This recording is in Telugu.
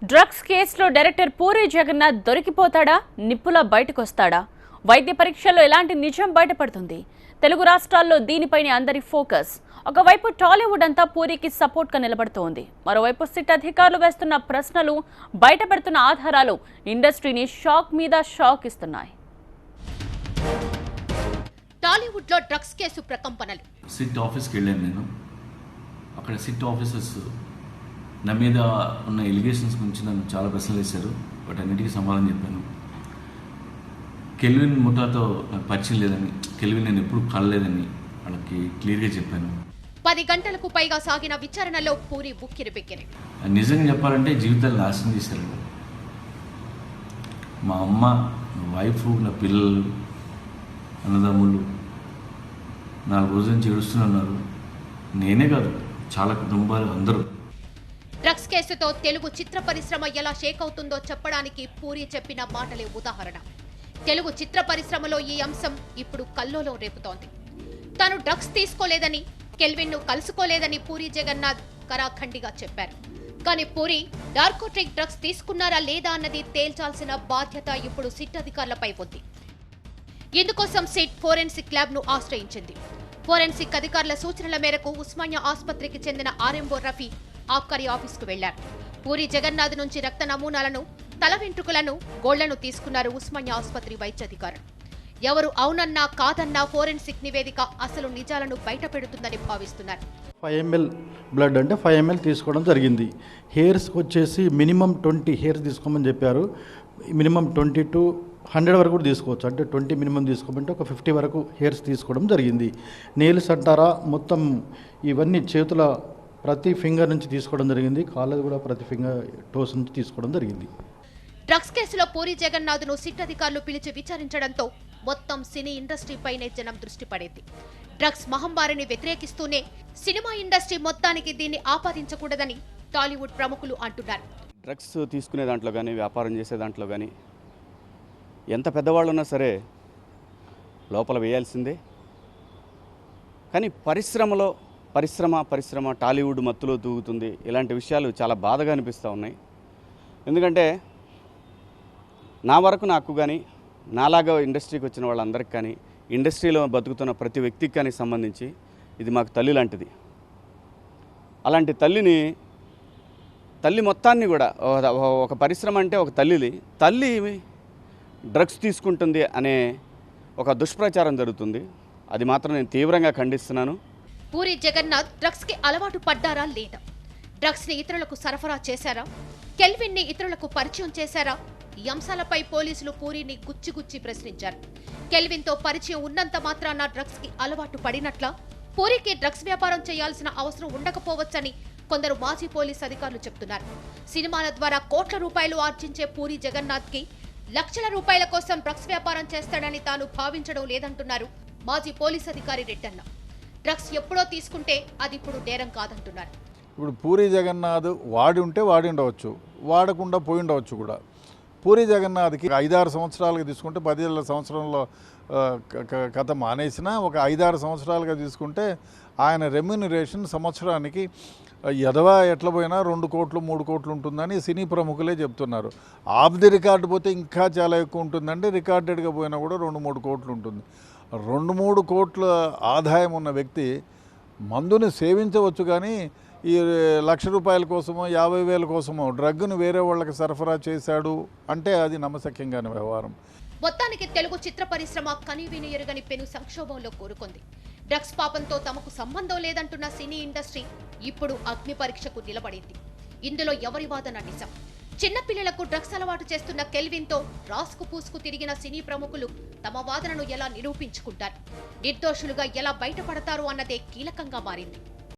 డ్రగ్స్ కేసులో డైరెక్టర్ పూరి జగన్నాథ్ దొరికిపోతాడా, నిప్పులా బయటకొస్తాడా? వైద్య పరీక్షల్లో ఎలాంటి నిజం బయటపడుతుంది? తెలుగు రాష్ట్రాల్లో దీనిపైనే అందరి ఫోకస్. ఒకవైపు టాలీవుడ్ అంతా పూరికి సపోర్ట్గా నిలబడుతోంది, మరోవైపు సిట్ అధికారులు వేస్తున్న ప్రశ్నలు, బయటపడుతున్న ఆధారాలు ఇండస్ట్రీని షాక్ మీద షాక్ ఇస్తున్నాయి. టాలీవుడ్ లో డ్రగ్స్ కేసు ప్రకంపనలు. సిట్ ఆఫీస్కి వెళ్ళాను నేను. అక్కడ సిట్ ఆఫీసర్స్ నా మీద ఉన్న ఎలిగేషన్స్ గురించి నన్ను చాలా ప్రశ్నలు వేశారు. బట్ అన్నిటికీ సమాధానం చెప్పాను. కెల్విన్ ముఠాతో నాకు పరిచయం లేదని, కెల్విన్ నేను ఎప్పుడు కలలేదని వాళ్ళకి క్లియర్గా చెప్పాను. 10 గంటలకు పైగా సాగిన విచారణలో పూరి బుక్కిరి బిక్కిరి. నిజంగా చెప్పాలంటే జీవితాలు నాశనం చేశారు. మా అమ్మ, నా వైఫ్, నా పిల్లలు, అన్నదమ్ములు 4 రోజుల నుంచి ఏడుస్తున్నారు. నేనే కాదు, చాలా కుటుంబాలు అందరూ. డ్రగ్స్ కేసుతో తెలుగు చిత్ర పరిశ్రమ ఎలా షేక్ అవుతుందో చెప్పడానికి పూరి చెప్పిన మాటలే ఉదాహరణ. తెలుగు చిత్ర పరిశ్రమలో ఈ అంశం ఇప్పుడు కల్లోలం రేపుతోంది. తాను డ్రగ్స్ తీసుకోలేదని, కెల్విన్ ను కలుసుకోలేదని పూరి జగన్నాథ్ కరాఖండిగా చెప్పారు. కానీ పూరి నార్కోటిక్ డ్రగ్స్ తీసుకున్నారా లేదా అన్నది తేల్చాల్సిన బాధ్యత ఇప్పుడు సిట్ అధికారులపై ఉంది. ఇందుకోసం సిట్ ఫోరెన్సిక్ ల్యాబ్ ను ఆశ్రయించింది. ఫోరెన్సిక్ అధికారుల సూచనల మేరకు ఉస్మానియా ఆసుపత్రికి చెందిన ఆర్ఎంఓ రఫీ ఆబ్కారీ ఆఫీసుకు వెళ్లారు. పూరి జగన్నాథ్ నుంచి రక్త నమూనాలను, తల వెంట్రుకలను, గోళ్లను తీసుకున్నారు ఉస్మానియా ఆసుపత్రి వైద్యాధికారులు. ఎవరు అవునన్నా కాదన్నా ఫోరెన్సిక్ నివేదిక అసలు నిజాలను బయటపెడుతుందని భావిస్తున్నారు. 5 ml బ్లడ్ అంటే 5 ml తీసుకోవడం జరిగింది. హెయిర్స్కి వచ్చేసి మినిమం 20 హెయిర్స్ తీసుకోమని చెప్పారు. మినిమం 20 to 100 వరకు కూడా తీసుకోవచ్చు. అంటే 20 మినిమం తీసుకోమంటే ఒక 50 వరకు హెయిర్స్ తీసుకోవడం జరిగింది. నెయిల్స్ అంటారా, మొత్తం ఇవన్నీ చేతుల ప్రతి ఫింగర్ నుంచి తీసుకోవడం జరిగింది. కాళ్ళది కూడా ప్రతి ఫింగర్ టోస్ నుంచి తీసుకోవడం జరిగింది. డ్రగ్స్ కేసులో పూరి జగన్నాథ్ ను సిట్ అధికారులు పిలిచి విచారించడంతో మొత్తం సినీ ఇండస్ట్రీపైనే జనం దృష్టి పడేది. డ్రగ్స్ మహమ్మారిని వ్యతిరేకిస్తూనే సినిమా ఇండస్ట్రీ మొత్తానికి దీన్ని ఆపాదించకూడదని టాలీవుడ్ ప్రముఖులు అంటున్నారు. డ్రగ్స్ తీసుకునే దాంట్లో కానీ, వ్యాపారం చేసే దాంట్లో కానీ ఎంత పెద్దవాళ్ళు ఉన్నా సరే లోపల వేయాల్సిందే. కానీ పరిశ్రమ టాలీవుడ్ మత్తులో దూకుతుంది. ఇలాంటి విషయాలు చాలా బాధగా అనిపిస్తూ ఉన్నాయి. ఎందుకంటే నా వరకు నాకు కానీ, నాలాగా ఇండస్ట్రీకి వచ్చిన వాళ్ళందరికీ కానీ, ఇండస్ట్రీలో బతుకుతున్న ప్రతి వ్యక్తికి కానీ సంబంధించి ఇది మాకు తల్లి లాంటిది. అలాంటి తల్లి మొత్తాన్ని కూడా, ఒక పరిశ్రమ అంటే ఒక తల్లి డ్రగ్స్ తీసుకుంటుంది అనే ఒక దుష్ప్రచారం జరుగుతుంది. అది మాత్రం నేను తీవ్రంగా ఖండిస్తున్నాను. పూరి జగన్నాథ్ డ్రగ్స్ కి అలవాటు పడ్డారా లేదా? డ్రగ్స్ ని ఇతరులకు సరఫరా చేశారా? కెల్విన్ ని ఇతరులకు పరిచయం చేశారా? ఈ అంశాలపై పోలీసులు పూరిని గుచ్చి ప్రశ్నించారు. కెల్విన్ తో పరిచయం ఉన్నంత మాత్రాన డ్రగ్స్ కి అలవాటు పడినట్లా? పూరికి డ్రగ్స్ వ్యాపారం చేయాల్సిన అవసరం ఉండకపోవచ్చని కొందరు మాజీ పోలీస్ అధికారులు చెబుతున్నారు. సినిమాల ద్వారా కోట్ల రూపాయలు ఆర్జించే పూరి జగన్నాథ్ కి లక్షల రూపాయల కోసం డ్రగ్స్ వ్యాపారం చేస్తాడని తాను భావించడం లేదంటున్నారు మాజీ పోలీస్ అధికారి రెడ్డన్న. డ్రగ్స్ ఎప్పుడో తీసుకుంటే అది ఇప్పుడు నేరం కాదంటున్నారు. ఇప్పుడు పూరి జగన్నాథ్ వాడి ఉండవచ్చు, వాడకుండా పోయి ఉండవచ్చు కూడా. పూరి జగన్నాథ్కి 5-6 సంవత్సరాలుగా తీసుకుంటే 10 సంవత్సరంలో కథ మానేసిన ఒక 5-6 సంవత్సరాలుగా తీసుకుంటే ఆయన రెమ్యూనరేషన్ సంవత్సరానికి ఎదవా ఎట్ల పోయినా 2 కోట్లు 3 కోట్లు ఉంటుందని సినీ ప్రముఖులే చెప్తున్నారు. ఆఫ్ ది రికార్డు పోతే ఇంకా చాలా ఎక్కువ ఉంటుందంటే రికార్డెడ్గా పోయినా కూడా 2-3 కోట్లు ఉంటుంది. 2-3 కోట్ల ఆదాయం ఉన్న వ్యక్తి మందుని సేవించవచ్చు, కానీ ఈ ₹1,00,000 కోసమో 50,000 కోసమో డ్రగ్ను వేరే వాళ్ళకి సరఫరా చేశాడు అంటే అది నమ్మశక్యంగానే వ్యవహారం. మొత్తానికి తెలుగు చిత్ర పరిశ్రమ కనీవిని ఎరుగని పెను సంక్షోభంలో కోరుకుంది. డ్రగ్స్ పాపంతో తమకు సంబంధం లేదంటున్న సినీ ఇండస్ట్రీ ఇప్పుడు అగ్ని పరీక్షకు నిలబడింది. ఇందులో ఎవరి వాదన నిజం? చిన్నపిల్లలకు డ్రగ్స్ అలవాటు చేస్తున్న కెల్విన్ తో రాసుకు పూసుకు తిరిగిన సినీ ప్రముఖులు తమ వాదనను ఎలా నిరూపించుకుంటారు? నిర్దోషులుగా ఎలా బయటపడతారు అన్నదే కీలకంగా మారింది.